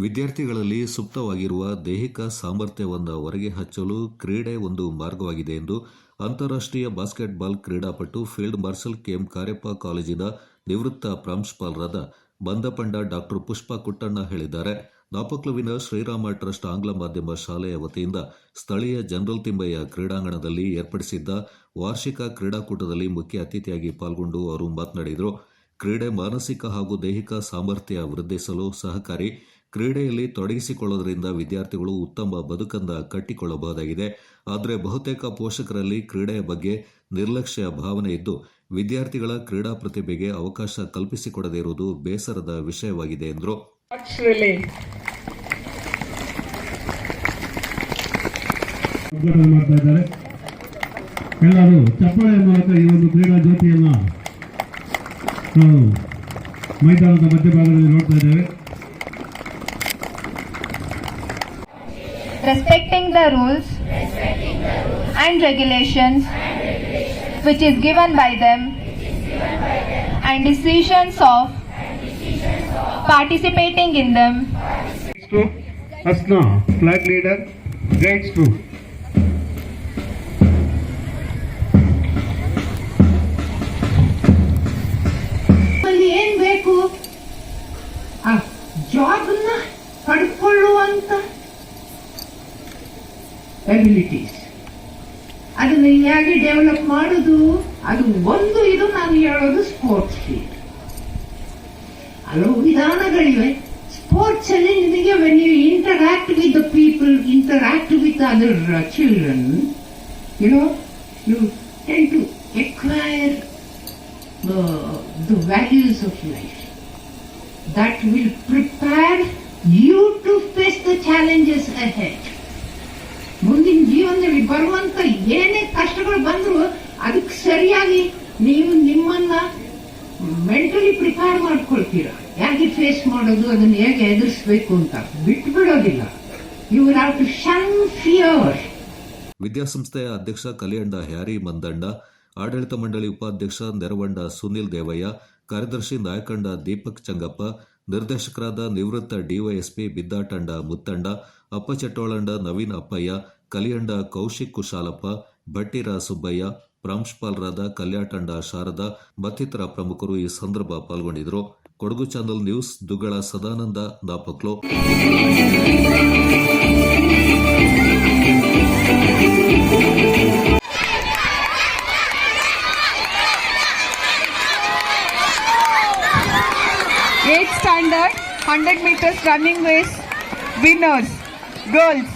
ವಿದ್ಯಾರ್ಥಿಗಳಲ್ಲಿ ಸುಪ್ತವಾಗಿರುವ ದೈಹಿಕ ಸಾಮರ್ಥ್ಯವನ್ನು ಹೊರಗೆ ಹಚ್ಚಲು ಕ್ರೀಡೆ ಒಂದು ಮಾರ್ಗವಾಗಿದೆ ಎಂದು ಅಂತಾರಾಷ್ಟ್ರೀಯ ಬಾಸ್ಕೆಟ್ಬಾಲ್ ಕ್ರೀಡಾಪಟು ಫೀಲ್ಡ್ ಮಾರ್ಷಲ್ ಕೆಎಂ ಕಾರ್ಯಪ್ಪ ಕಾಲೇಜಿನ ನಿವೃತ್ತ ಪ್ರಾಂಶುಪಾಲರಾದ ಬಂದಪಂಡ ಡಾ ಪುಷ್ಪ ಕುಟ್ಟಣ್ಣ ಹೇಳಿದ್ದಾರೆ. ನಾಪಕ್ಲುವಿನ ಶ್ರೀರಾಮ ಟ್ರಸ್ಟ್ ಆಂಗ್ಲ ಮಾಧ್ಯಮ ಶಾಲೆಯ ವತಿಯಿಂದ ಸ್ಥಳೀಯ ಜನರಲ್ ತಿಮ್ಮಯ್ಯ ಕ್ರೀಡಾಂಗಣದಲ್ಲಿ ಏರ್ಪಡಿಸಿದ್ದ ವಾರ್ಷಿಕ ಕ್ರೀಡಾಕೂಟದಲ್ಲಿ ಮುಖ್ಯ ಅತಿಥಿಯಾಗಿ ಪಾಲ್ಗೊಂಡು ಅವರು ಮಾತನಾಡಿದರು. ಕ್ರೀಡೆ ಮಾನಸಿಕ ಹಾಗೂ ದೈಹಿಕ ಸಾಮರ್ಥ್ಯ ವೃದ್ಧಿಸಲು ಸಹಕಾರಿ. ಕ್ರೀಡೆಯಲ್ಲಿ ತೊಡಗಿಸಿಕೊಳ್ಳುವುದರಿಂದ ವಿದ್ಯಾರ್ಥಿಗಳು ಉತ್ತಮ ಬದುಕನ್ನು ಕಟ್ಟಿಕೊಳ್ಳಬಹುದಾಗಿದೆ. ಆದರೆ ಬಹುತೇಕ ಪೋಷಕರಲ್ಲಿ ಕ್ರೀಡೆಯ ಬಗ್ಗೆ ನಿರ್ಲಕ್ಷ್ಯ ಭಾವನೆ ಇದ್ದು ವಿದ್ಯಾರ್ಥಿಗಳ ಕ್ರೀಡಾ ಪ್ರತಿಭೆಗೆ ಅವಕಾಶ ಕಲ್ಪಿಸಿಕೊಡದೇ ಇರುವುದು ಬೇಸರದ ವಿಷಯವಾಗಿದೆ ಎಂದರು. ಎಲ್ಲರೂ ಚಪ್ಪಾಳೆಯ ಮೂಲಕ ಈ ಒಂದು ಕ್ರೀಡಾ ಜ್ಯೋತಿಯನ್ನು ನಾವು ಮೈದಾನದ ಮಧ್ಯಭಾಗದಲ್ಲಿ ನೋಡ್ತಾ ಇದ್ದೇವೆ. Respecting the rules and regulations which is given by them and decisions of participating in them. Asna, flag leader, grades 2. ಏನ್ ಬೇಕು ಆ ಜಾಬ್ ನ ಪಡ್ಕೊಳ್ಳುವಂತ ಎಬಿಲಿಟೀಸ್ ಅದನ್ನ ಹೇಗೆ ಡೆವಲಪ್ ಮಾಡುದು, ಅದು ಒಂದು. ಇದು ನಾನು ಹೇಳೋದು ಸ್ಪೋರ್ಟ್ಸ್ ಫೀಲ್ಡ್. ಹಲವು ವಿಧಾನಗಳಿವೆ ಸ್ಪೋರ್ಟ್ಸ್ ಅಲ್ಲಿ. ನಿಮಗೆ when you interact with the people, interact with other children, you tend to acquire the values of life that will prepare you to face the challenges ahead. ಮುಂದಿನ ಜೀವನದಲ್ಲಿ ಬರುವಂತ ಏನೇ ಕಷ್ಟಗಳು ಬಂದ್ರು ಅದಕ್ಕೆ ಸರಿಯಾಗಿ ನೀವು ನಿಮ್ಮನ್ನ ಮೆಂಟಲಿ ಪ್ರಿಪೇರ್ ಮಾಡ್ಕೊಳ್ತೀರಾ. ಹೇಗೆ ಫೇಸ್ ಮಾಡೋದು, ಅದನ್ನ ಹೇಗೆ ಎದುರಿಸಬೇಕು ಅಂತ ಬಿಟ್ಟು ಬಿಡೋದಿಲ್ಲ. You will have to shun fear. ವಿದ್ಯಾಸಂಸ್ಥೆಯ ಅಧ್ಯಕ್ಷ ಕಲಿಯಂಡ ಹ್ಯಾರಿ ಮಂದಣ್ಣ, ಆಡಳಿತ ಮಂಡಳಿ ಉಪಾಧ್ಯಕ್ಷ ನೆರವಂಡ ಸುನಿಲ್ ದೇವಯ್ಯ, ಕಾರ್ಯದರ್ಶಿ ನಾಯಕಂಡ ದೀಪಕ್ ಚಂಗಪ್ಪ, ನಿರ್ದೇಶಕರಾದ ನಿವೃತ್ತ ಡಿವೈಎಸ್ಪಿ ಬಿದ್ದಾಟಂಡ ಮುತ್ತಂಡ, ಅಪ್ಪಚೆಟ್ಟೋಳಂಡ ನವೀನ್ ಅಪ್ಪಯ್ಯ, ಕಲಿಯಂಡ ಕೌಶಿಕ್ ಕುಶಾಲಪ್ಪ, ಭಟ್ಟಿರ ಸುಬ್ಬಯ್ಯ, ಪ್ರಾಂಶುಪಾಲರಾದ ಕಲ್ಯಾಟಂಡ ಶಾರದಾ ಮತ್ತಿತರ ಪ್ರಮುಖರು ಈ ಸಂದರ್ಭ ಪಾಲ್ಗೊಂಡಿದ್ದರು. Kodagu channel news, Duggala Sadananda, Napoklu. Standard 100 meters running race winners girls